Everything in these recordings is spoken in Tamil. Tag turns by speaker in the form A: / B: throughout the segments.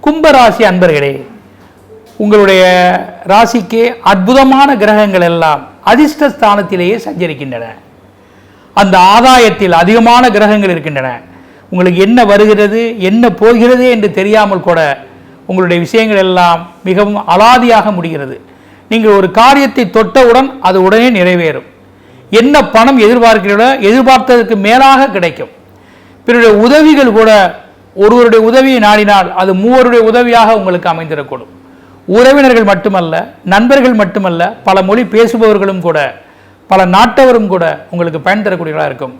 A: கும்பராசி அன்பர்களே, உங்களுடைய ராசிக்கு அற்புதமான கிரகங்கள் எல்லாம் அதிர்ஷ்ட ஸ்தானத்திலேயே சஞ்சரிக்கின்றன. அந்த ஆதாயத்தில் அதிகமான கிரகங்கள் இருக்கின்றன. உங்களுக்கு என்ன வருகிறது என்ன போகிறது என்று தெரியாமல் கூட உங்களுடைய விஷயங்கள் எல்லாம் மிகவும் அலாதியாக முடிகிறது. நீங்கள் ஒரு காரியத்தை தொட்டவுடன் அது உடனே நிறைவேறும். என்ன பணம் எதிர்பார்க்கிறீர்களோ எதிர்பார்த்ததற்கு மேலாக கிடைக்கும். பிறருடைய உதவிகள் கூட ஒருவருடைய உதவியை நாடினால் அது மூவருடைய உதவியாக உங்களுக்கு அமைந்திடக்கூடும். உறவினர்கள் மட்டுமல்ல, நண்பர்கள் மட்டுமல்ல, பல மொழி பேசுபவர்களும் கூட, பல நாட்டவரும் கூட உங்களுக்கு பயன் தரக்கூடியவர்களாக இருக்கும்.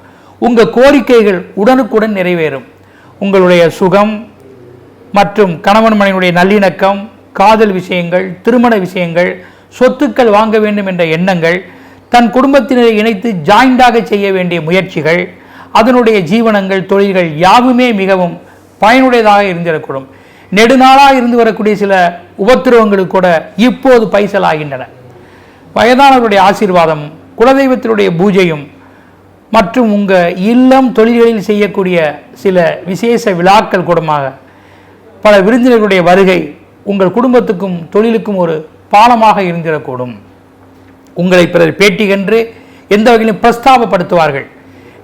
A: உங்கள் கோரிக்கைகள் உடனுக்குடன் நிறைவேறும். உங்களுடைய சுகம் மற்றும் கணவன் மனைவியுடைய நல்லிணக்கம், காதல் விஷயங்கள், திருமண விஷயங்கள், சொத்துக்கள் வாங்க வேண்டும் என்ற எண்ணங்கள், தன் குடும்பத்தினரை இணைத்து ஜாயிண்டாக செய்ய வேண்டிய முயற்சிகள், அதனுடைய ஜீவனங்கள், தொழில்கள் யாவுமே மிகவும் பயனுடையதாக இருந்திடக்கூடும். நெடுநாளாக இருந்து வரக்கூடிய சில உபத்திரவங்களுக்கு கூட இப்போது பைசலாகின்றன. வயதானவருடைய ஆசீர்வாதம், குலதெய்வத்தினுடைய பூஜையும் மற்றும் உங்கள் இல்லம் தொழில்களில் செய்யக்கூடிய சில விசேஷ விழாக்கள் கூடமாக பல விருந்தினர்களுடைய வருகை உங்கள் குடும்பத்துக்கும் தொழிலுக்கும் ஒரு பாலமாக இருந்திடக்கூடும். உங்களை பிறர் பேட்டி கண்டு எந்த வகையிலும் பிரஸ்தாபப்படுத்துவார்கள்.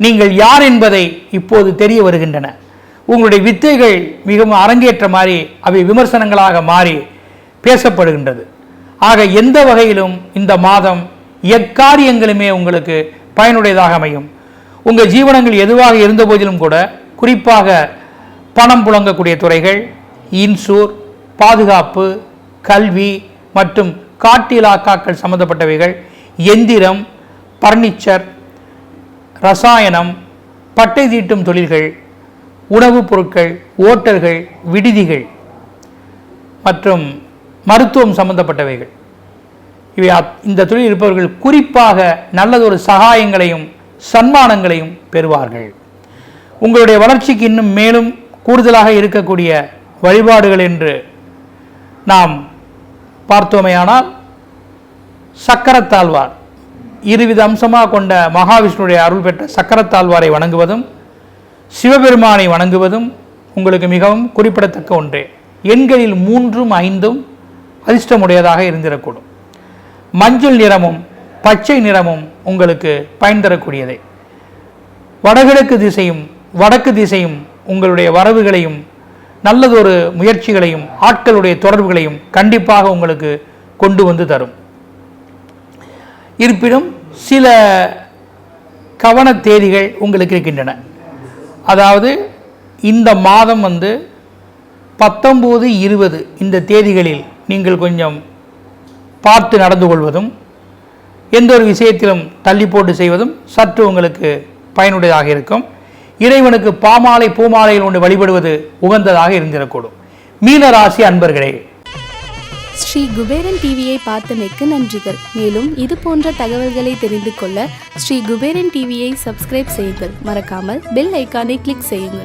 A: நீங்கள் யார் என்பதை இப்போது தெரிய வருகின்றன. உங்களுடைய வித்தைகள் மிகவும் அரங்கேற்ற மாதிரி அவை விமர்சனங்களாக மாறி பேசப்படுகின்றது. ஆக எந்த வகையிலும் இந்த மாதம் எக்காரியங்களுமே உங்களுக்கு பயனுடையதாக அமையும். உங்கள் ஜீவனங்கள் எதுவாக இருந்த போதிலும் கூட, குறிப்பாக பணம் புழங்கக்கூடிய துறைகள், இன்சூர், பாதுகாப்பு, கல்வி மற்றும் காட்டு இலாக்காக்கள் சம்பந்தப்பட்டவைகள், எந்திரம், பர்னிச்சர், ரசாயனம், பட்டை தீட்டும் தொழில்கள், உணவுப் பொருட்கள், ஓட்டல்கள், விடுதிகள் மற்றும் மருத்துவம் சம்பந்தப்பட்டவைகள், இவை இந்த தொழில் இருப்பவர்கள் குறிப்பாக நல்லதொரு சகாயங்களையும் சன்மானங்களையும் பெறுவார்கள். உங்களுடைய வளர்ச்சிக்கு இன்னும் மேலும் கூடுதலாக இருக்கக்கூடிய வழிபாடுகள் என்று நாம் பார்த்தோமேயானால், சக்கரத்தாழ்வார், இருவித அம்சமாக கொண்ட மகாவிஷ்ணுடைய அருள் பெற்ற சக்கரத்தாழ்வாரை வணங்குவதும் சிவபெருமானை வணங்குவதும் உங்களுக்கு மிகவும் குறிப்பிடத்தக்க ஒன்றே. எண்களில் 3, 5 அதிர்ஷ்டமுடையதாக இருந்திடக்கூடும். மஞ்சள் நிறமும் பச்சை நிறமும் உங்களுக்கு பயன் தரக்கூடியதே. வடகிழக்கு திசையும் வடக்கு திசையும் உங்களுடைய வரவுகளையும் நல்லதொரு முயற்சிகளையும் ஆட்களுடைய தொடர்புகளையும் கண்டிப்பாக உங்களுக்கு கொண்டு வந்து தரும். இருப்பினும் சில கவன தேதிகள் உங்களுக்கு இருக்கின்றன. அதாவது இந்த மாதம் 19, 20 இந்த தேதிகளில் நீங்கள் கொஞ்சம் பார்த்து நடந்து கொள்வதும், எந்த ஒரு விஷயத்திலும் தள்ளி போட்டு செய்வதும் சற்று உங்களுக்கு பயனுடையதாக இருக்கும். இறைவனுக்கு பாமாலை பூமாலையில் ஒன்று வழிபடுவது உகந்ததாக இருந்திடக்கூடும். மீனராசி அன்பர்களே,
B: ஸ்ரீ குபேரன் டிவியை பார்த்தமைக்கு நன்றிகள். மேலும் இது போன்ற தகவல்களை தெரிந்து கொள்ள ஸ்ரீ குபேரன் டிவியை சப்ஸ்கிரைப் செய்யுங்கள். மறக்காமல் பெல் ஐக்கானை கிளிக் செய்யுங்கள்.